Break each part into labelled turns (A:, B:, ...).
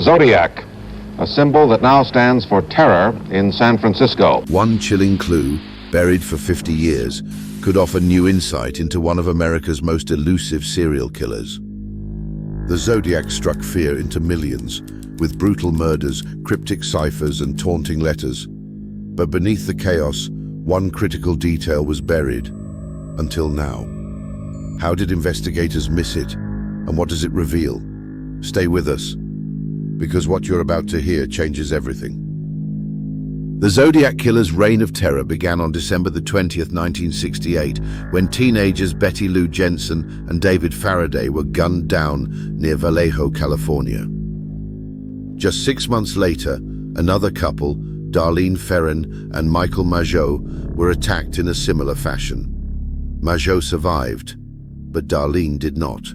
A: Zodiac, a symbol that now stands for terror in San Francisco.
B: One chilling clue, buried for 50 years, could offer new insight into one of America's most elusive serial killers. The Zodiac struck fear into millions, with brutal murders, cryptic ciphers, and taunting letters. But beneath the chaos, one critical detail was buried, until now. How did investigators miss it, and what does it reveal? Stay with us, because what you're about to hear changes everything. The Zodiac Killer's reign of terror began on December the 20th, 1968, when teenagers Betty Lou Jensen and David Faraday were gunned down near Vallejo, California. Just 6 months later, another couple, Darlene Ferrin and Michael Mageau, were attacked in a similar fashion. Mageau survived, but Darlene did not.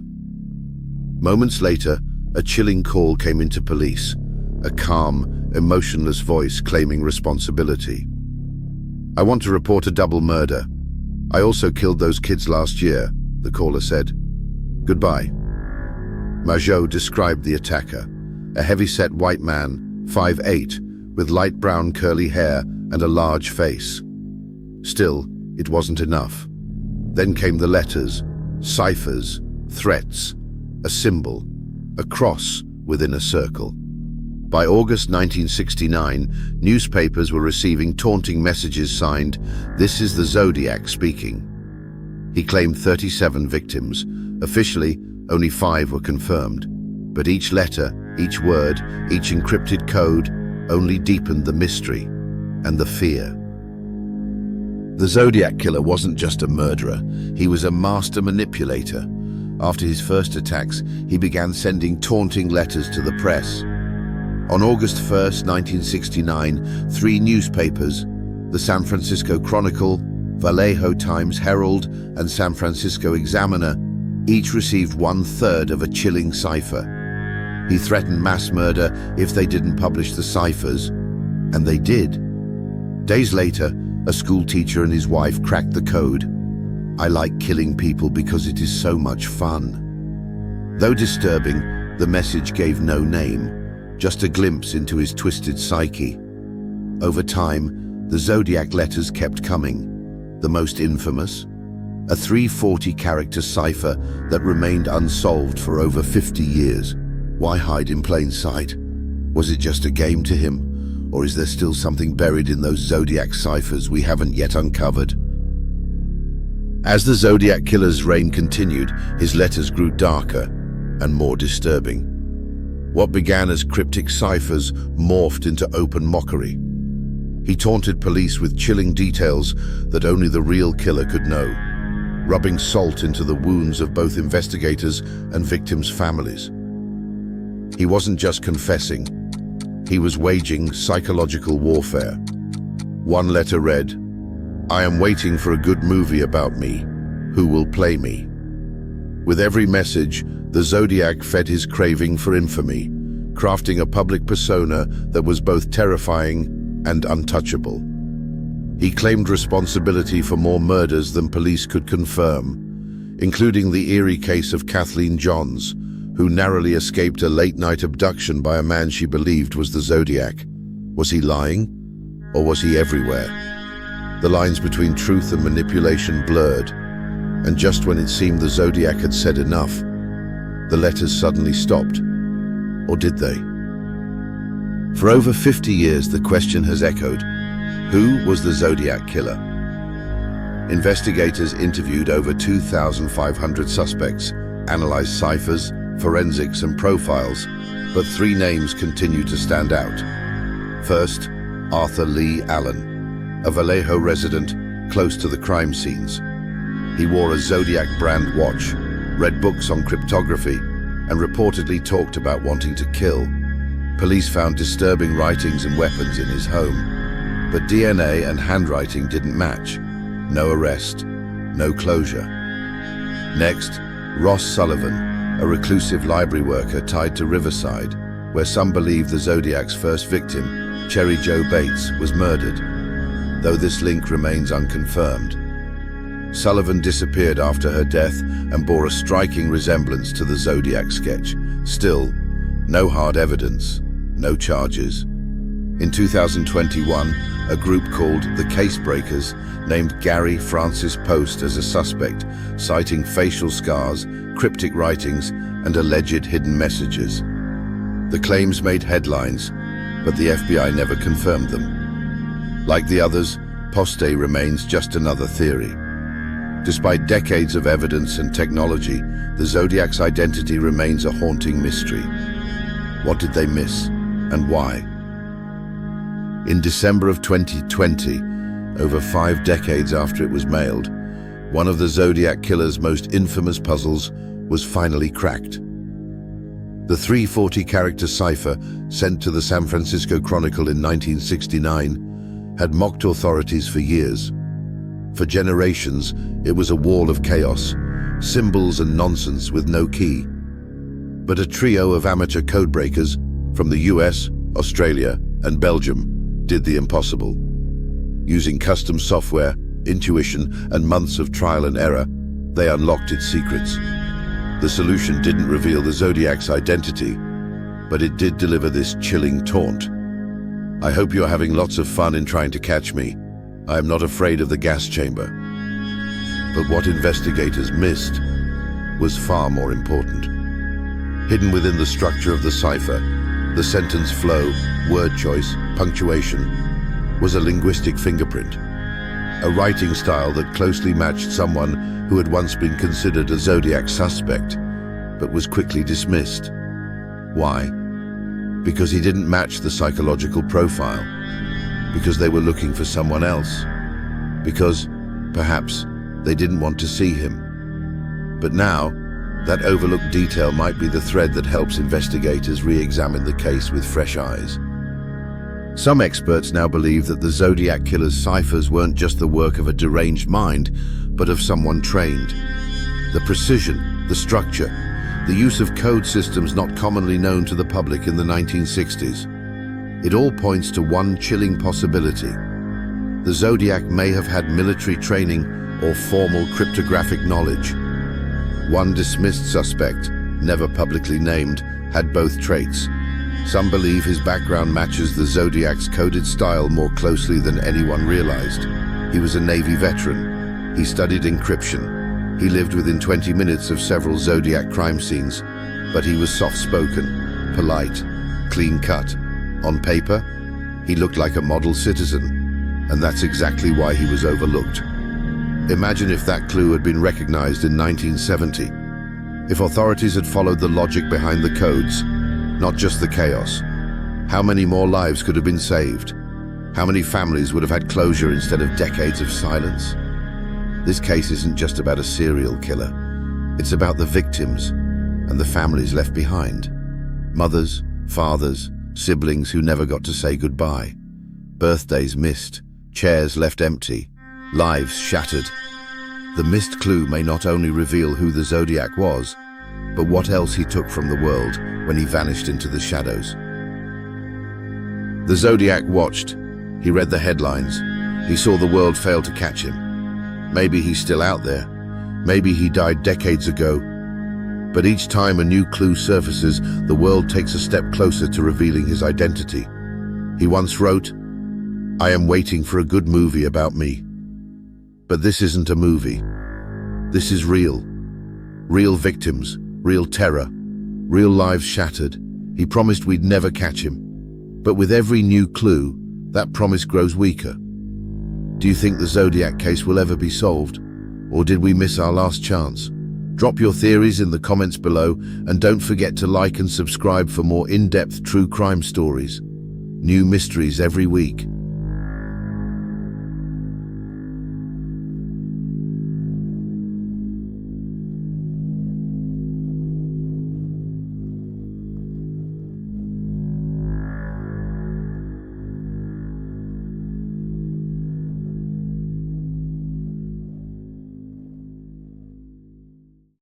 B: Moments later, a chilling call came into police, a calm, emotionless voice claiming responsibility. "I want to report a double murder. I also killed those kids last year," the caller said. "Goodbye." Mageau described the attacker, a heavy-set white man, 5'8", with light brown curly hair and a large face. Still, it wasn't enough. Then came the letters, ciphers, threats, a symbol, a cross within a circle. By August 1969, newspapers were receiving taunting messages signed, "This is the Zodiac speaking." He claimed 37 victims. Officially, only 5 were confirmed. But each letter, each word, each encrypted code only deepened the mystery and the fear. The Zodiac Killer wasn't just a murderer, he was a master manipulator. After his first attacks, he began sending taunting letters to the press. On August 1st, 1969, 3 newspapers, the San Francisco Chronicle, Vallejo Times-Herald, and San Francisco Examiner, each received 1/3 of a chilling cipher. He threatened mass murder if they didn't publish the ciphers, and they did. Days later, a school teacher and his wife cracked the code. "I like killing people because it is so much fun." Though disturbing, the message gave no name, just a glimpse into his twisted psyche. Over time, the Zodiac letters kept coming. The most infamous, a 340-character cipher that remained unsolved for over 50 years. Why hide in plain sight? Was it just a game to him? Or is there still something buried in those Zodiac ciphers we haven't yet uncovered? As the Zodiac Killer's reign continued, his letters grew darker and more disturbing. What began as cryptic ciphers morphed into open mockery. He taunted police with chilling details that only the real killer could know, rubbing salt into the wounds of both investigators and victims' families. He wasn't just confessing, he was waging psychological warfare. One letter read, "I am waiting for a good movie about me. Who will play me?" With every message, the Zodiac fed his craving for infamy, crafting a public persona that was both terrifying and untouchable. He claimed responsibility for more murders than police could confirm, including the eerie case of Kathleen Johns, who narrowly escaped a late-night abduction by a man she believed was the Zodiac. Was he lying, or was he everywhere? The lines between truth and manipulation blurred, and just when it seemed the Zodiac had said enough, the letters suddenly stopped. Or did they? For over 50 years, the question has echoed, who was the Zodiac Killer? Investigators interviewed over 2,500 suspects, analyzed ciphers, forensics, and profiles, but 3 names continue to stand out. First, Arthur Lee Allen, a Vallejo resident close to the crime scenes. He wore a Zodiac brand watch, read books on cryptography, and reportedly talked about wanting to kill. Police found disturbing writings and weapons in his home, but DNA and handwriting didn't match. No arrest, no closure. Next, Ross Sullivan, a reclusive library worker tied to Riverside, where some believe the Zodiac's first victim, Cherry Jo Bates, was murdered, though this link remains unconfirmed. Sullivan disappeared after her death and bore a striking resemblance to the Zodiac sketch. Still, No hard evidence, no charges. In 2021, a group called the Casebreakers named Gary Francis Post as a suspect, citing facial scars, cryptic writings, and alleged hidden messages. The claims made headlines, but the FBI never confirmed them. Like the others, Poste remains just another theory. Despite decades of evidence and technology, the Zodiac's identity remains a haunting mystery. What did they miss, and why? In December of 2020, over 5 decades after it was mailed, one of the Zodiac Killer's most infamous puzzles was finally cracked. The 340-character cipher sent to the San Francisco Chronicle in 1969 had mocked authorities for years. For generations, it was a wall of chaos, symbols and nonsense with no key. But a trio of amateur codebreakers from the US, Australia, and Belgium did the impossible. Using custom software, intuition, and months of trial and error, they unlocked its secrets. The solution didn't reveal the Zodiac's identity, but it did deliver this chilling taunt. I hope you're having lots of fun in trying to catch me. I am not afraid of the gas chamber. But what investigators missed was far more important. Hidden within the structure of the cipher, the sentence flow, word choice, punctuation, was a linguistic fingerprint. A writing style that closely matched someone who had once been considered a Zodiac suspect, but was quickly dismissed. Why? Because he didn't match the psychological profile. Because they were looking for someone else. Because, perhaps, they didn't want to see him. But now, that overlooked detail might be the thread that helps investigators re-examine the case with fresh eyes. Some experts now believe that the Zodiac Killer's ciphers weren't just the work of a deranged mind, but of someone trained. The precision, the structure, the use of code systems not commonly known to the public in the 1960s. It all points to one chilling possibility. The Zodiac may have had military training or formal cryptographic knowledge. One dismissed suspect, never publicly named, had both traits. Some believe his background matches the Zodiac's coded style more closely than anyone realized. He was a Navy veteran. He studied encryption. He lived within 20 minutes of several Zodiac crime scenes, but he was soft-spoken, polite, clean-cut. On paper, he looked like a model citizen, and that's exactly why he was overlooked. Imagine if that clue had been recognized in 1970. If authorities had followed the logic behind the codes, not just the chaos. How many more lives could have been saved? How many families would have had closure instead of decades of silence? This case isn't just about a serial killer. It's about the victims and the families left behind. Mothers, fathers, siblings who never got to say goodbye. Birthdays missed, chairs left empty, lives shattered. The missed clue may not only reveal who the Zodiac was, but what else he took from the world when he vanished into the shadows. The Zodiac watched. He read the headlines. He saw the world fail to catch him. Maybe he's still out there. Maybe he died decades ago. But each time a new clue surfaces, the world takes a step closer to revealing his identity. He once wrote, "I am waiting for a good movie about me." But this isn't a movie. This is real. Real victims, real terror, real lives shattered. He promised we'd never catch him. But with every new clue, that promise grows weaker. Do you think the Zodiac case will ever be solved? Or did we miss our last chance? Drop your theories in the comments below, and don't forget to like and subscribe for more in-depth true crime stories. New mysteries every week.